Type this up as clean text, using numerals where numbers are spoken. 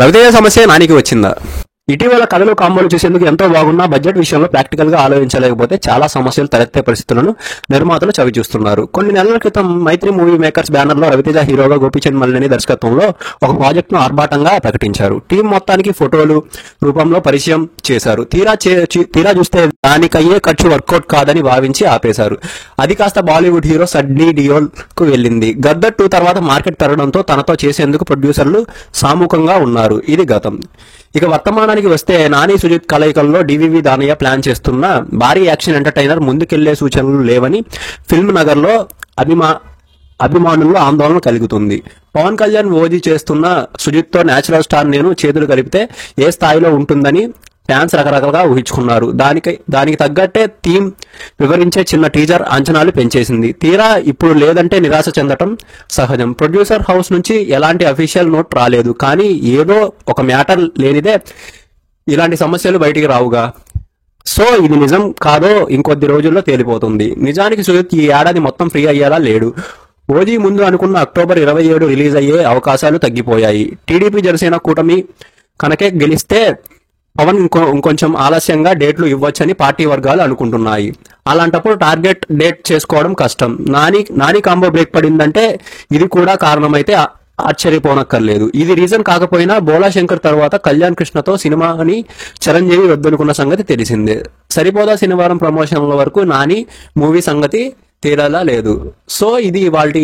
రవితేజ సమస్య నానికి వచ్చిందా? ఇటీవల కథలు కాంబోలు చూసేందుకు ఎంతో బాగున్నా బడ్జెట్ విషయంలో ప్రాక్టికల్ గా ఆలోచించలేకపోతే చాలా సమస్యలు తలెత్తే పరిస్థితులను నిర్మాతలు చవిచూస్తున్నారు. కొన్ని నెలల క్రితం మైత్రి మూవీ మేకర్స్ బ్యానర్ లో రవితేజ హీరోగా, గోపీచంద్ మల్లిని దర్శకత్వంలో ఒక ప్రాజెక్ట్ ను ఆర్భాటంగా ప్రకటించారు. టీం మొత్తానికి ఫోటోలు రూపంలో పరిచయం చేశారు. తీరా చూస్తే దానికయ్యే ఖర్చు వర్కౌట్ కాదని భావించి ఆపేశారు. అది కాస్త బాలీవుడ్ హీరో సన్నీ డియోల్ కు వెళ్ళింది. గద్దర్ 2 తర్వాత మార్కెట్ పెరగడంతో తనతో చేసేందుకు ప్రొడ్యూసర్లు సాముఖంగా ఉన్నారు. ఇది గతం. ఇక వర్తమానానికి వస్తే నాని సుజిత్ కలయికల్లో డివివి దానయ్య ప్లాన్ చేస్తున్న భారీ యాక్షన్ ఎంటర్టైనర్ ముందుకెళ్లే సూచనలు లేవని ఫిల్మ్ నగర్ లో అభిమానుల్లో ఆందోళన కలుగుతుంది. పవన్ కళ్యాణ్ ఓజీ చేస్తున్న సుజిత్ తో నేచురల్ స్టార్ నేను చేతులు కలిపితే ఏ స్థాయిలో ఉంటుందని ఫ్యాన్స్ రకరకాలుగా ఊహించుకున్నారు. దానికి తగ్గట్టే థీమ్ వివరించే చిన్న టీజర్ అంచనాలు పెంచేసింది. తీరా ఇప్పుడు లేదంటే నిరాశ చెందటం సహజం. ప్రొడ్యూసర్ హౌస్ నుంచి ఎలాంటి అఫీషియల్ నోట్ రాలేదు. కానీ ఏదో ఒక మ్యాటర్ లేనిదే ఇలాంటి సమస్యలు బయటికి రావుగా. సో ఇది నిజం కాదో ఇంకొద్ది రోజుల్లో తేలిపోతుంది. నిజానికి సుజిత్ ఈ ఏడాది మొత్తం ఫ్రీ అయ్యేలా లేడు. ఓజీ ముందు అనుకున్న అక్టోబర్ 27 రిలీజ్ అయ్యే అవకాశాలు తగ్గిపోయాయి. టీడీపీ జనసేన కూటమి కనుకే గెలిస్తే పవన్ ఇంకొంచెం ఆలస్యంగా డేట్లు ఇవ్వొచ్చని పార్టీ వర్గాలు అనుకుంటున్నాయి. అలాంటప్పుడు టార్గెట్ డేట్ చేసుకోవడం కష్టం. నాని కాంబో బ్రేక్ పడిందంటే ఇది కూడా కారణమైతే ఆశ్చర్యపోనక్కర్లేదు. ఇది రీజన్ కాకపోయినా బోలా శంకర్ తర్వాత కళ్యాణ్ కృష్ణతో సినిమాని చిరంజీవి వద్దనుకున్న సంగతి తెలిసిందే. సరిపోదా శనివారం ప్రమోషన్ల వరకు నాని మూవీ సంగతి తేలాలా లేదు. సో ఇది ఇవాల్టి